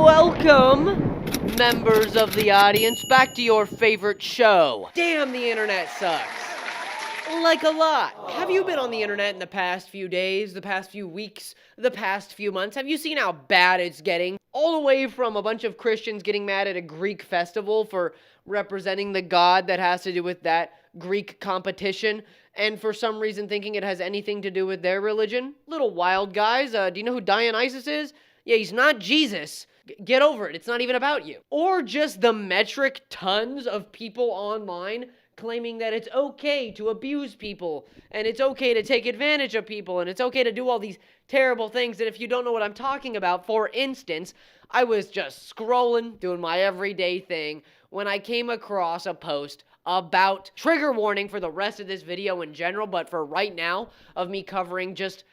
Welcome, members of the audience, back to your favorite show. Damn, the internet sucks. Like a lot. Have you been on the internet in the past few days, the past few weeks, the past few months? Have you seen how bad it's getting? All the way from a bunch of Christians getting mad at a Greek festival for representing the god that has to do with that Greek competition, and for some reason thinking it has anything to do with their religion. Little wild guys. Do you know who Dionysus is? Yeah, he's not Jesus. Get over it. It's not even about you. Or just the metric tons of people online claiming that it's okay to abuse people, and it's okay to take advantage of people, and it's okay to do all these terrible things. And if you don't know what I'm talking about, for instance, I was just scrolling, doing my everyday thing, when I came across a post about, trigger warning for the rest of this video in general, but for right now, of me covering just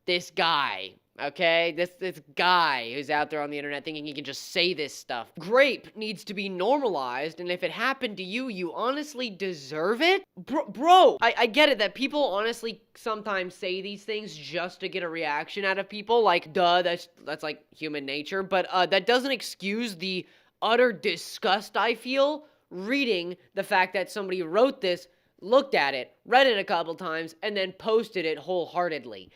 this guy. Okay, this guy who's out there on the internet thinking he can just say this stuff. Grape needs to be normalized, and if it happened to you, you honestly deserve it? Bro, I get it that people honestly sometimes say these things just to get a reaction out of people. Like, duh, that's like human nature. But that doesn't excuse the utter disgust I feel reading the fact that somebody wrote this, looked at it, read it a couple times, and then posted it wholeheartedly.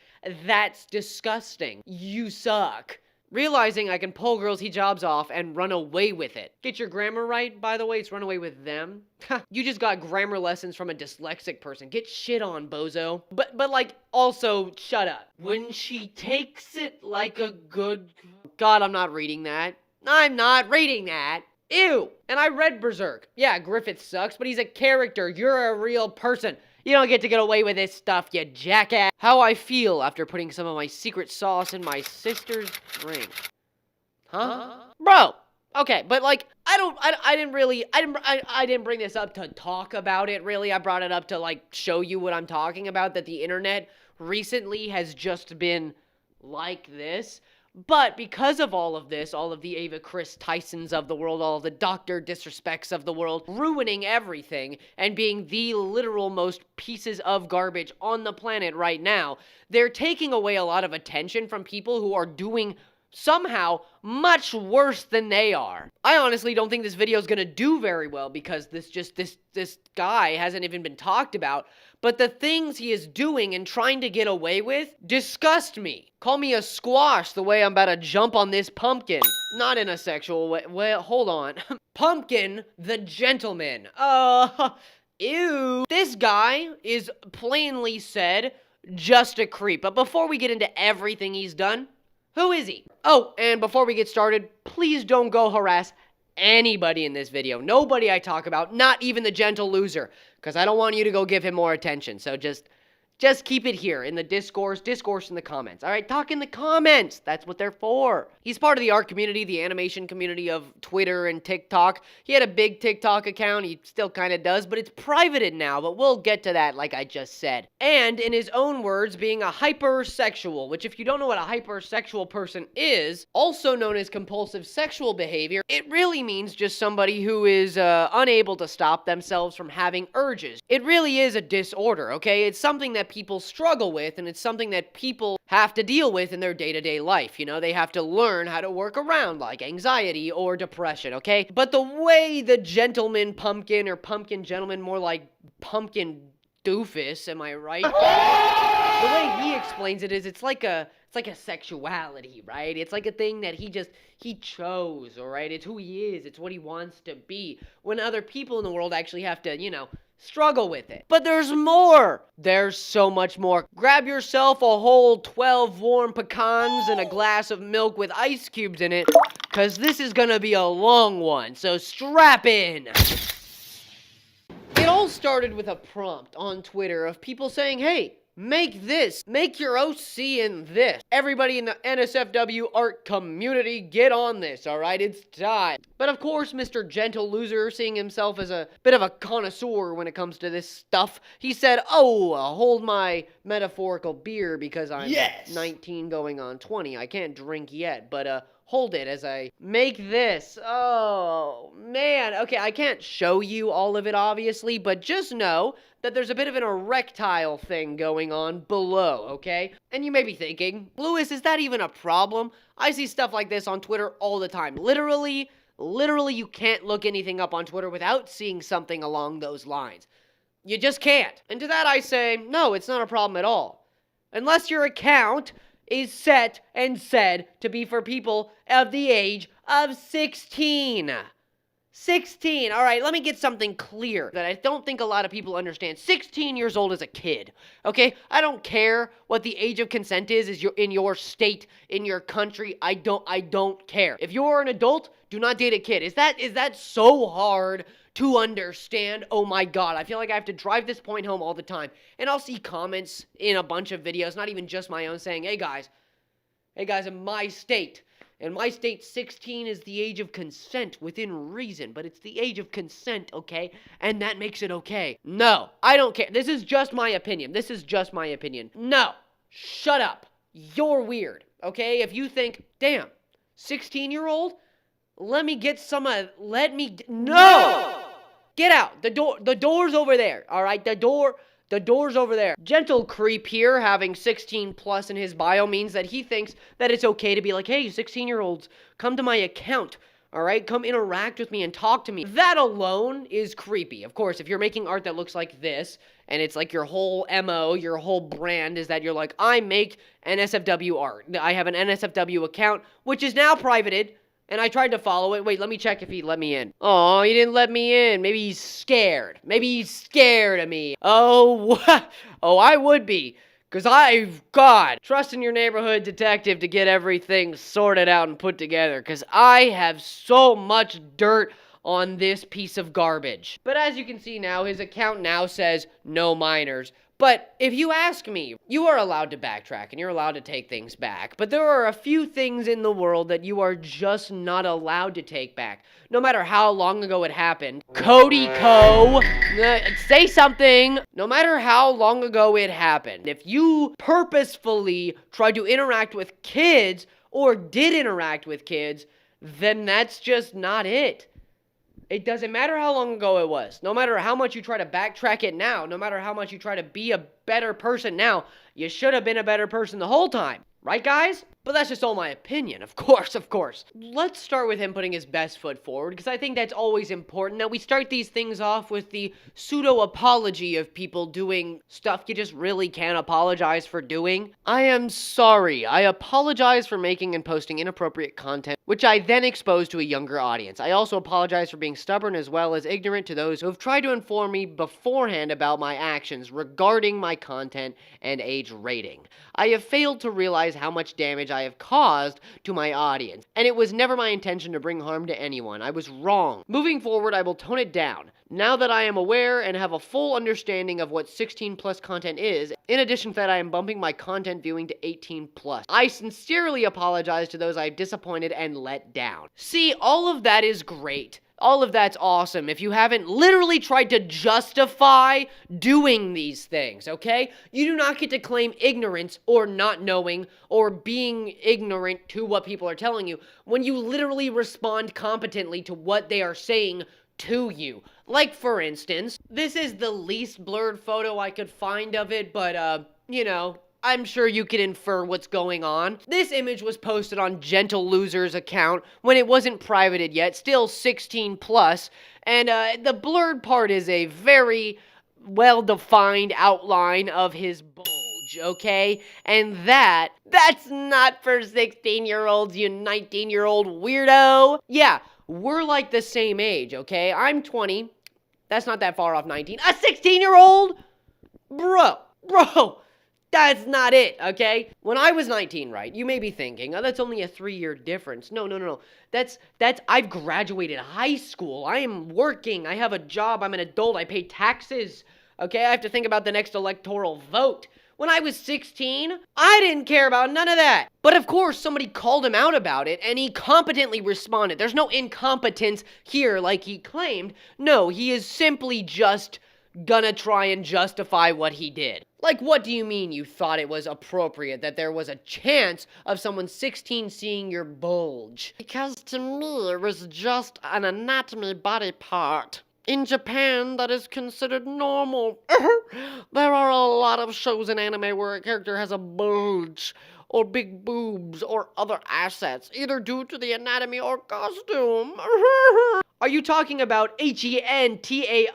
That's disgusting. You suck. Realizing I can pull girls' hijabs off and run away with it. Get your grammar right, by the way, it's run away with them. You just got grammar lessons from a dyslexic person. Get shit on, bozo. But like, also, shut up. When she takes it like a good... God, I'm not reading that. I'm not reading that. Ew. And I read Berserk. Yeah, Griffith sucks, but he's a character. You're a real person. You don't get to get away with this stuff, you jackass. How I feel after putting some of my secret sauce in my sister's drink. Huh? Bro. Okay, but like, I didn't bring this up to talk about it, really. I brought it up to like show you what I'm talking about, that the internet recently has just been like this. But because of all of this, all of the Ava Chris Tysons of the world, all of the Dr. Disrespects of the world, ruining everything and being the literal most pieces of garbage on the planet right now, they're taking away a lot of attention from people who are doing somehow much worse than they are. I honestly don't think this video is going to do very well because this guy hasn't even been talked about. But the things he is doing and trying to get away with disgust me. Call me a squash the way I'm about to jump on this pumpkin. Not in a sexual way. Well, hold on. Pumpkin the gentleman. Ew. This guy is plainly said just a creep. But before we get into everything he's done, who is he? Oh, and before we get started, please don't go harass anybody in this video. Nobody I talk about, not even the gentle loser, because I don't want you to go give him more attention. So just keep it here in the discourse in the comments. All right, talk in the comments. That's what they're for. He's part of the art community, the animation community of Twitter and TikTok. He had a big TikTok account. He still kind of does, but it's privated now, but we'll get to that like I just said. And in his own words, being a hypersexual, which if you don't know what a hypersexual person is, also known as compulsive sexual behavior, it really means just somebody who is unable to stop themselves from having urges. It really is a disorder, okay? It's something that people struggle with, and it's something that people have to deal with in their day-to-day life. You know, they have to learn how to work around, like anxiety or depression, okay? But the way the gentleman pumpkin, or pumpkin gentleman, more like pumpkin doofus, am I right? The way he explains it is it's like a sexuality, right? It's like a thing that he chose, all right? It's who he is. It's what he wants to be. When other people in the world actually have to, you know, struggle with it. But there's more. There's so much more. Grab yourself a whole 12 warm pecans and a glass of milk with ice cubes in it, because this is gonna be a long one, so strap in. It all started with a prompt on Twitter of people saying, hey, Make your OC in this. Everybody in the NSFW art community, get on this, alright? It's time. But of course, Mr. Gentle Loser, seeing himself as a bit of a connoisseur when it comes to this stuff, he said, hold my metaphorical beer because I'm 19 going on 20. I can't drink yet, but hold it as I make this. Oh, man. Okay, I can't show you all of it, obviously, but just know that there's a bit of an erectile thing going on below, okay? And you may be thinking, Louis, is that even a problem? I see stuff like this on Twitter all the time. Literally, you can't look anything up on Twitter without seeing something along those lines. You just can't. And to that I say, no, it's not a problem at all. Unless your account is set and said to be for people of the age of 16. 16. All right, let me get something clear that I don't think a lot of people understand. 16 years old is a kid, okay? I don't care what the age of consent is in your state, in your country. I don't care. If you're an adult, do not date a kid. Is that so hard to understand? Oh my God, I feel like I have to drive this point home all the time. And I'll see comments in a bunch of videos, not even just my own, saying, hey guys, in my state, 16 is the age of consent within reason, but it's the age of consent, okay? And that makes it okay. No, I don't care. This is just my opinion. No, shut up. You're weird, okay? If you think, damn, 16-year-old, no! Get out. The door's over there, all right? The door's over there. Gentle Creep here, having 16 plus in his bio, means that he thinks that it's okay to be like, hey, 16-year-olds, come to my account, all right? Come interact with me and talk to me. That alone is creepy. Of course, if you're making art that looks like this, and it's like your whole MO, your whole brand is that you're like, I make NSFW art. I have an NSFW account, which is now privated, and I tried to follow it. Wait, let me check if he let me in. Oh, he didn't let me in. Maybe he's scared. Of me. Oh, I would be. Because trust in your neighborhood detective to get everything sorted out and put together. Because I have so much dirt on this piece of garbage. But as you can see now, his account now says no minors. But if you ask me, you are allowed to backtrack and you're allowed to take things back. But there are a few things in the world that you are just not allowed to take back. No matter how long ago it happened. Say something. No matter how long ago it happened. If you purposefully tried to interact with kids or did interact with kids, then that's just not it. It doesn't matter how long ago it was. No matter how much you try to backtrack it now, no matter how much you try to be a better person now, you should have been a better person the whole time. Right, guys? But that's just all my opinion, of course. Let's start with him putting his best foot forward, because I think that's always important, that we start these things off with the pseudo-apology of people doing stuff you just really can't apologize for doing. I am sorry. I apologize for making and posting inappropriate content, which I then expose to a younger audience. I also apologize for being stubborn as well as ignorant to those who have tried to inform me beforehand about my actions regarding my content and age rating. I have failed to realize how much damage I have caused to my audience, and it was never my intention to bring harm to anyone. I was wrong. Moving forward, I will tone it down. Now that I am aware and have a full understanding of what 16 plus content is, in addition to that, I am bumping my content viewing to 18 plus. I sincerely apologize to those I've disappointed and let down. See, all of that is great. All of that's awesome if you haven't literally tried to justify doing these things, okay? You do not get to claim ignorance or not knowing or being ignorant to what people are telling you when you literally respond competently to what they are saying to you. Like, for instance, this is the least blurred photo I could find of it, but, you know, I'm sure you can infer what's going on. This image was posted on Gentle Loser's account when it wasn't privated yet, still 16 plus, and the blurred part is a very well-defined outline of his bulge, okay? And that's not for 16-year-olds, you 19-year-old weirdo. Yeah, we're like the same age, okay? I'm 20. That's not that far off 19. A 16-year-old? Bro. That's not it, okay? When I was 19, right, you may be thinking, oh, that's only a 3-year difference. No. I've graduated high school. I am working. I have a job. I'm an adult. I pay taxes, okay? I have to think about the next electoral vote. When I was 16, I didn't care about none of that. But of course, somebody called him out about it, and he competently responded. There's no incompetence here like he claimed. No, he is simply just gonna try and justify what he did. Like, what do you mean you thought it was appropriate that there was a chance of someone 16 seeing your bulge? Because to me, it was just an anatomy body part. In Japan, that is considered normal. There are a lot of shows in anime where a character has a bulge, or big boobs, or other assets, either due to the anatomy or costume. Are you talking about HENTAI?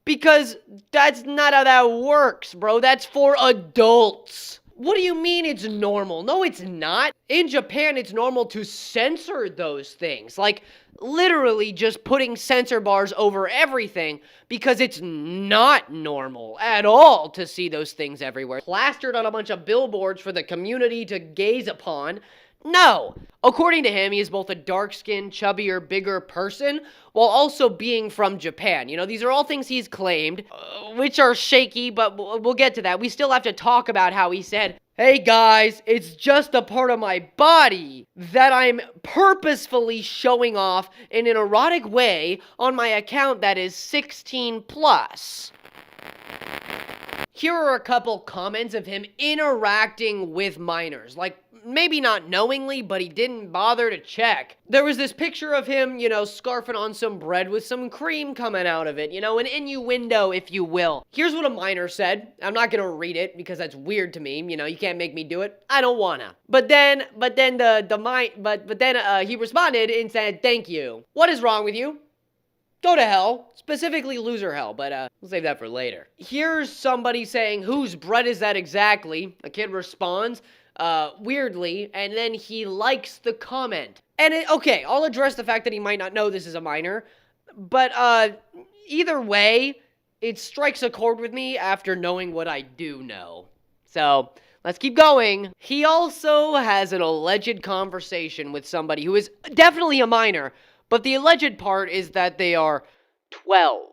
Because that's not how that works, bro. That's for adults. What do you mean it's normal? No, it's not. In Japan, it's normal to censor those things. Like, literally just putting censor bars over everything because it's not normal at all to see those things everywhere. Plastered on a bunch of billboards for the community to gaze upon. No. According to him, he is both a dark-skinned, chubbier, bigger person, while also being from Japan. You know, these are all things he's claimed, which are shaky, but we'll get to that. We still have to talk about how he said, "Hey guys, it's just a part of my body that I'm purposefully showing off in an erotic way on my account that is 16 plus. Here are a couple comments of him interacting with minors. Like, maybe not knowingly, but he didn't bother to check. There was this picture of him, you know, scarfing on some bread with some cream coming out of it. You know, an innuendo, if you will. Here's what a minor said. I'm not gonna read it because that's weird to me. You know, you can't make me do it. I don't wanna. But then he responded and said, "Thank you. What is wrong with you? Go to hell." Specifically loser hell, but we'll save that for later. Here's somebody saying, "Whose bread is that exactly?" A kid responds, weirdly, and then he likes the comment. And okay, I'll address the fact that he might not know this is a minor, but either way, it strikes a chord with me after knowing what I do know. So, let's keep going. He also has an alleged conversation with somebody who is definitely a minor, but the alleged part is that they are 12.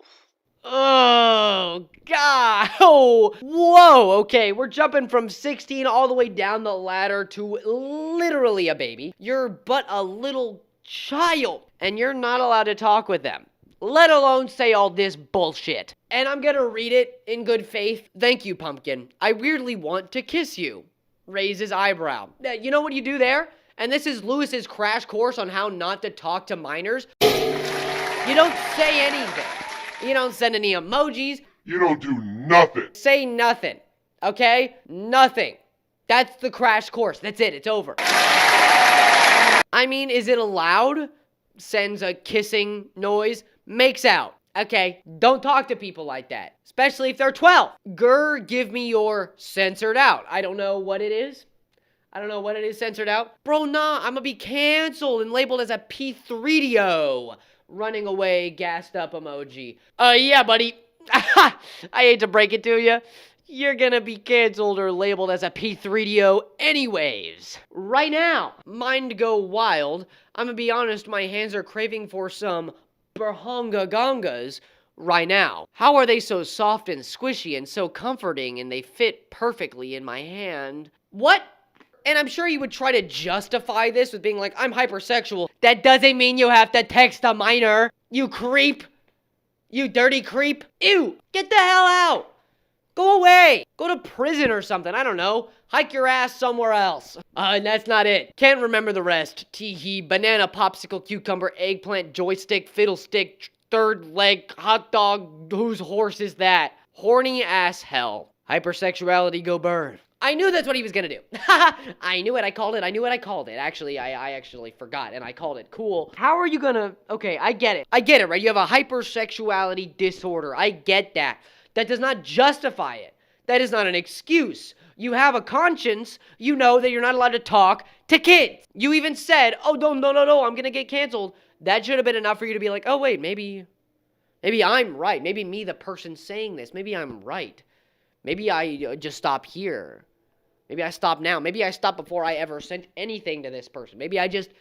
Oh, God. Oh, whoa. Okay, we're jumping from 16 all the way down the ladder to literally a baby. You're but a little child, and you're not allowed to talk with them, let alone say all this bullshit. And I'm gonna read it in good faith. "Thank you, Pumpkin. I weirdly want to kiss you." Raise his eyebrow. You know what you do there? And this is Louis's crash course on how not to talk to minors. You don't say anything. You don't send any emojis. You don't do nothing. Say nothing. Okay? Nothing. That's the crash course. That's it. It's over. I mean, is it allowed? Sends a kissing noise. Makes out. Okay? Don't talk to people like that. Especially if they're 12. Grr, give me your censored out. I don't know what it is. Censored out. Bro, nah, I'm gonna be canceled and labeled as a P3DO. Running away, gassed up emoji. Yeah, buddy. I hate to break it to you. You're gonna be canceled or labeled as a P3DO anyways. Right now, mind go wild. I'm gonna be honest, my hands are craving for some Berhonga Gongas right now. How are they so soft and squishy and so comforting and they fit perfectly in my hand? What? And I'm sure you would try to justify this with being like, "I'm hypersexual." That doesn't mean you have to text a minor. You creep. You dirty creep. Ew. Get the hell out. Go away. Go to prison or something. I don't know. Hike your ass somewhere else. And that's not it. Can't remember the rest. Teehee, banana, popsicle, cucumber, eggplant, joystick, fiddlestick, third leg, hot dog. Whose horse is that? Horny ass hell. Hypersexuality go burn. I knew that's what he was gonna do. I knew it, I called it. Actually, I actually forgot, and I called it. Cool. How are you gonna... Okay, I get it, right? You have a hypersexuality disorder. I get that. That does not justify it. That is not an excuse. You have a conscience. You know that you're not allowed to talk to kids. You even said, "Oh, no, I'm gonna get canceled." That should have been enough for you to be like, "Oh, wait, maybe I'm right. Maybe me, the person saying this, maybe I'm right. Maybe I just stop here. Maybe I stop now. Maybe I stop before I ever sent anything to this person. Maybe I just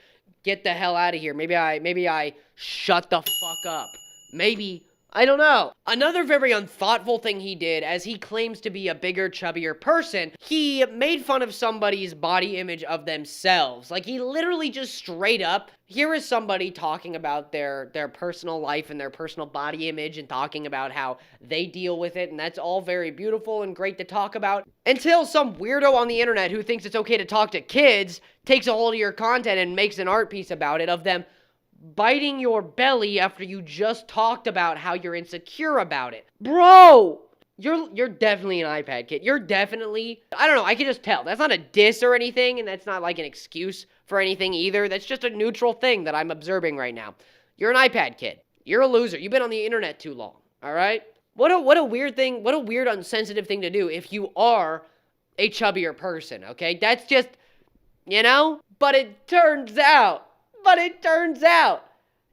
get the hell out of here. Maybe I shut the fuck up. Maybe I don't know. Another very unthoughtful thing he did, as he claims to be a bigger, chubbier person, he made fun of somebody's body image of themselves. Like, he literally just straight up, here is somebody talking about their personal life and their personal body image and talking about how they deal with it, and that's all very beautiful and great to talk about, until some weirdo on the internet who thinks it's okay to talk to kids takes a hold of your content and makes an art piece about it of them biting your belly after you just talked about how you're insecure about it. Bro! You're definitely an iPad kid. You're definitely, I don't know, I can just tell. That's not a diss or anything, and that's not like an excuse for anything either. That's just a neutral thing that I'm observing right now. You're an iPad kid. You're a loser. You've been on the internet too long, all right? What a weird thing, what a weird, unsensitive thing to do if you are a chubbier person, okay? That's just, you know? But it turns out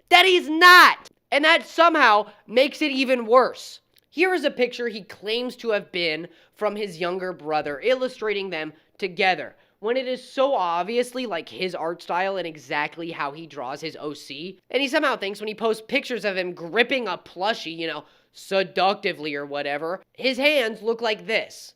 that he's not. And that somehow makes it even worse. Here is a picture he claims to have been from his younger brother, illustrating them together, when it is so obviously like his art style and exactly how he draws his OC. And he somehow thinks when he posts pictures of him gripping a plushie, you know, seductively or whatever, his hands look like this.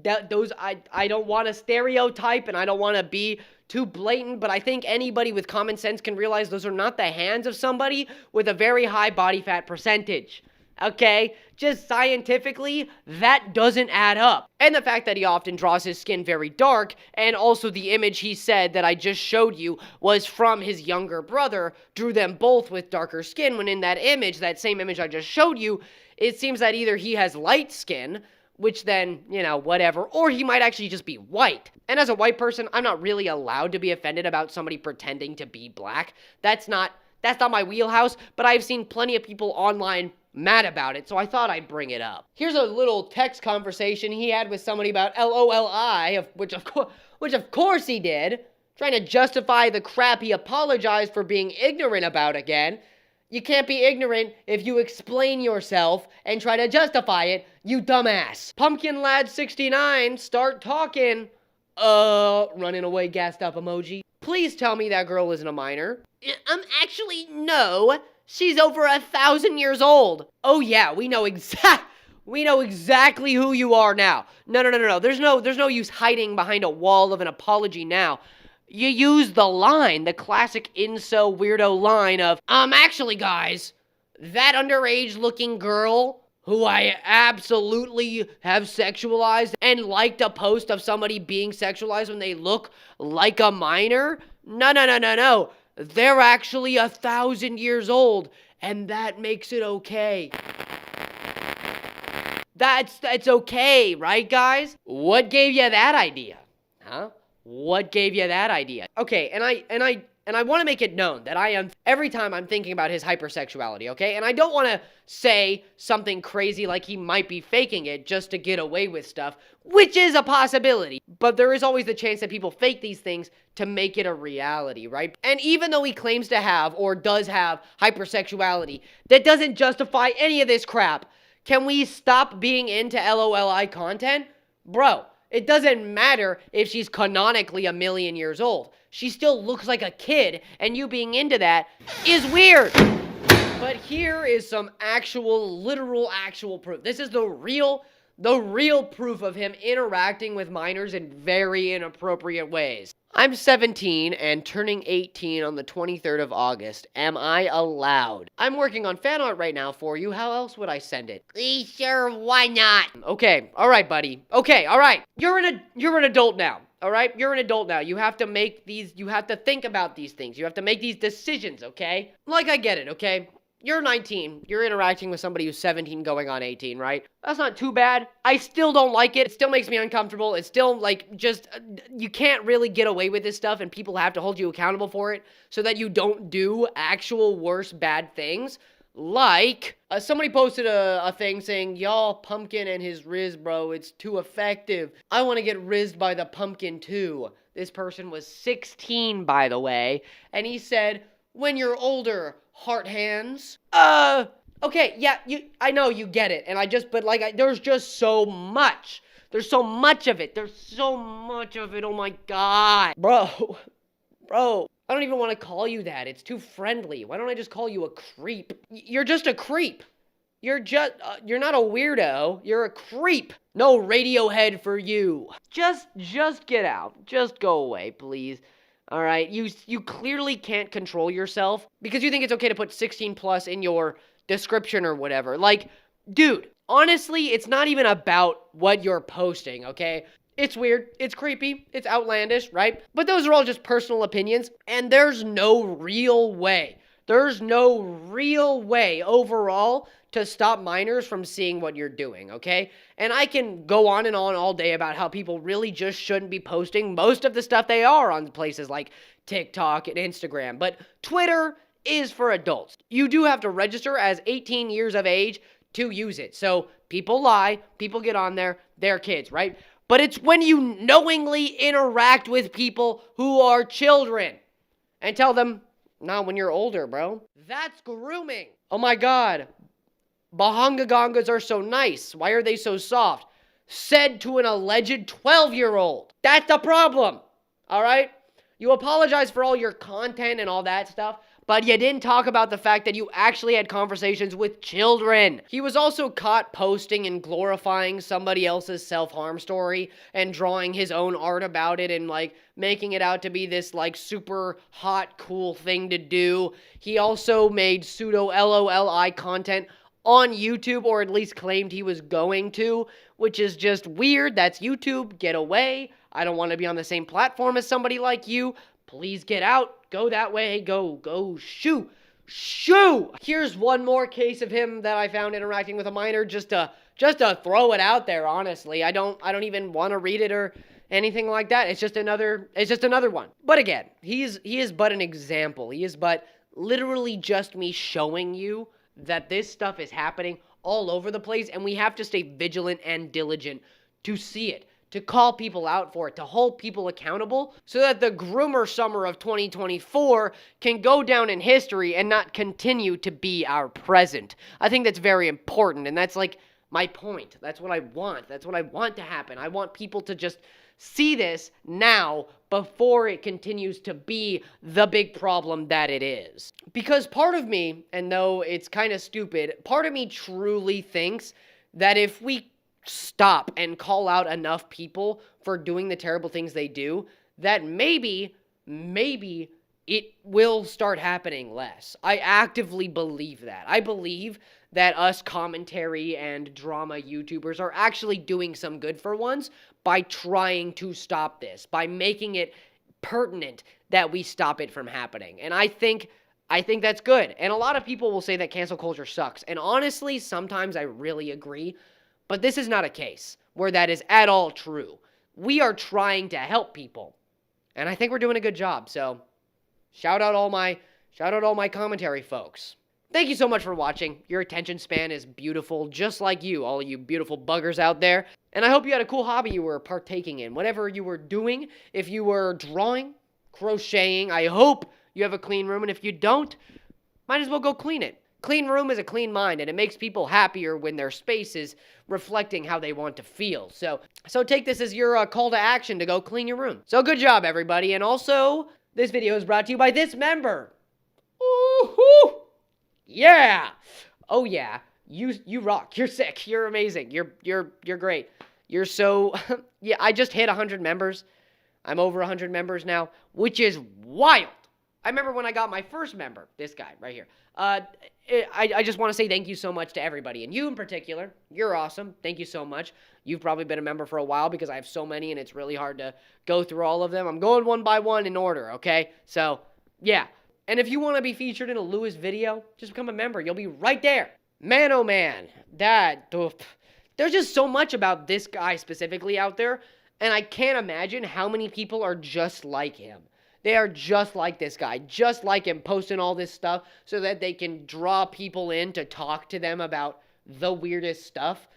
I don't want to stereotype and I don't want to be too blatant, but I think anybody with common sense can realize those are not the hands of somebody with a very high body fat percentage. Okay? Just scientifically, that doesn't add up. And the fact that he often draws his skin very dark, and also the image he said that I just showed you was from his younger brother, drew them both with darker skin, when in that image, that same image I just showed you, it seems that either he has light skin, which then, you know, whatever, or he might actually just be white. And as a white person, I'm not really allowed to be offended about somebody pretending to be black. That's not my wheelhouse, but I've seen plenty of people online mad about it, so I thought I'd bring it up. Here's a little text conversation he had with somebody about LOLI, which of course he did, trying to justify the crap he apologized for being ignorant about again. You can't be ignorant if you explain yourself and try to justify it, you dumbass. Pumpkin Lad 69, start talking. Running away gassed up emoji. Please tell me that girl isn't a minor. Actually, no. She's over 1,000 years old. Oh yeah, we know exactly who you are now. No. There's no use hiding behind a wall of an apology now. You use the line, the classic incel weirdo line of, actually guys, that underage looking girl who I absolutely have sexualized and liked a post of somebody being sexualized when they look like a minor? No. They're actually 1,000 years old, and that makes it okay. That's okay, right guys? What gave you that idea? Huh? What gave you that idea? Okay, and I want to make it known that I am, every time I'm thinking about his hypersexuality, okay? And I don't want to say something crazy like he might be faking it just to get away with stuff, which is a possibility. But there is always the chance that people fake these things to make it a reality, right? And even though he claims to have, or does have, hypersexuality, that doesn't justify any of this crap. Can we stop being into LOLI content? Bro, it doesn't matter if she's canonically 1,000,000 years old. She still looks like a kid, and you being into that is weird. But here is some literal proof. This is the real proof of him interacting with minors in very inappropriate ways. I'm 17 and turning 18 on the 23rd of August. Am I allowed? I'm working on fan art right now for you. How else would I send it? Sure, why not? Okay, all right, buddy. Okay, all right. You're an adult now. All right? You're an adult now. You have to think about these things. You have to make these decisions, okay? Like, I get it, okay? You're 19. You're interacting with somebody who's 17 going on 18, right? That's not too bad. I still don't like it. It still makes me uncomfortable. It's still, you can't really get away with this stuff, and people have to hold you accountable for it so that you don't do actual worse bad things. Like, somebody posted a thing saying, y'all, Pumpkin and his Riz, bro, it's too effective. I want to get rizzed by the Pumpkin too. This person was 16, by the way, and he said, when you're older, heart hands. Okay, yeah, I know you get it, and there's just so much. There's so much of it. Oh my God. Bro, I don't even want to call you that. It's too friendly. Why don't I just call you a creep? You're just a creep. you're not a weirdo. You're a creep. No Radiohead for you. Just get out. Just go away, please. All right? You clearly can't control yourself because you think it's okay to put 16 plus in your description or whatever. Like, dude, honestly, it's not even about what you're posting, okay? It's weird, it's creepy, it's outlandish, right? But those are all just personal opinions, and there's no real way overall to stop minors from seeing what you're doing, okay? And I can go on and on all day about how people really just shouldn't be posting most of the stuff they are on places like TikTok and Instagram, but Twitter is for adults. You do have to register as 18 years of age to use it. So people lie, people get on there, they're kids, right? But it's when you knowingly interact with people who are children and tell them, not when you're older, bro. That's grooming. Oh my God. Bahanga gongas are so nice. Why are they so soft? Said to an alleged 12-year-old. That's the problem. All right? You apologize for all your content and all that stuff, but you didn't talk about the fact that you actually had conversations with children. He was also caught posting and glorifying somebody else's self-harm story and drawing his own art about it and, like, making it out to be this, like, super hot, cool thing to do. He also made pseudo LOLI content on YouTube, or at least claimed he was going to, which is just weird. That's YouTube. Get away. I don't want to be on the same platform as somebody like you. Please get out. Go that way. Go. Shoo. Here's one more case of him that I found interacting with a minor just to throw it out there, honestly. I don't even want to read it or anything like that. It's just another one. But again, he is but an example. He is but literally just me showing you that this stuff is happening all over the place, and we have to stay vigilant and diligent to see it, to call people out for it, to hold people accountable, so that the groomer summer of 2024 can go down in history and not continue to be our present. I think that's very important, and that's like my point. That's what I want. That's what I want to happen. I want people to just see this now before it continues to be the big problem that it is. Because part of me, and though it's kind of stupid, part of me truly thinks that if we stop and call out enough people for doing the terrible things they do, that maybe it will start happening less. I actively believe that. I believe that us commentary and drama YouTubers are actually doing some good for once by trying to stop this, by making it pertinent that we stop it from happening. And I think that's good. And a lot of people will say that cancel culture sucks. And honestly, sometimes I really agree. But this is not a case where that is at all true. We are trying to help people. And I think we're doing a good job. So shout out all my commentary folks. Thank you so much for watching. Your attention span is beautiful, just like you, all you beautiful buggers out there. And I hope you had a cool hobby you were partaking in. Whatever you were doing, if you were drawing, crocheting, I hope you have a clean room. And if you don't, might as well go clean it. Clean room is a clean mind, and it makes people happier when their space is reflecting how they want to feel. So take this as your call to action to go clean your room. So good job, everybody. And also, this video is brought to you by this member. Ooh-hoo! Yeah! Oh yeah, you rock. You're sick. You're amazing. You're great. You're so yeah. I just hit 100 members. I'm over 100 members now, which is wild. I remember when I got my first member, this guy right here. I just want to say thank you so much to everybody, and you in particular. You're awesome. Thank you so much. You've probably been a member for a while because I have so many, and it's really hard to go through all of them. I'm going one by one in order, okay? So, yeah. And if you want to be featured in a Louis video, just become a member. You'll be right there. Man, oh man. There's just so much about this guy specifically out there, and I can't imagine how many people are just like him. They are just like this guy, just like him, posting all this stuff so that they can draw people in to talk to them about the weirdest stuff.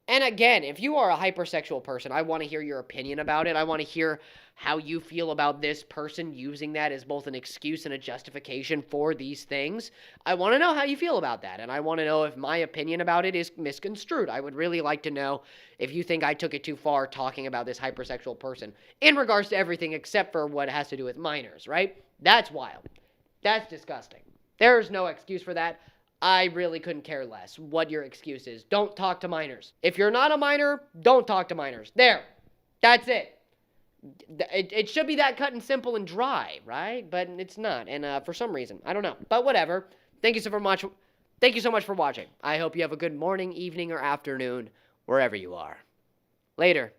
And again, if you are a hypersexual person, I want to hear your opinion about it. I want to hear how you feel about this person using that as both an excuse and a justification for these things. I want to know how you feel about that, and I want to know if my opinion about it is misconstrued. I would really like to know if you think I took it too far talking about this hypersexual person in regards to everything except for what has to do with minors, right? That's wild. That's disgusting. There's no excuse for that. I really couldn't care less what your excuse is. Don't talk to minors. If you're not a minor, don't talk to minors. There. That's it. It should be that cut and simple and dry, right? But it's not. And for some reason, I don't know. But whatever. Thank you so much. Thank you so much for watching. I hope you have a good morning, evening, or afternoon, wherever you are. Later.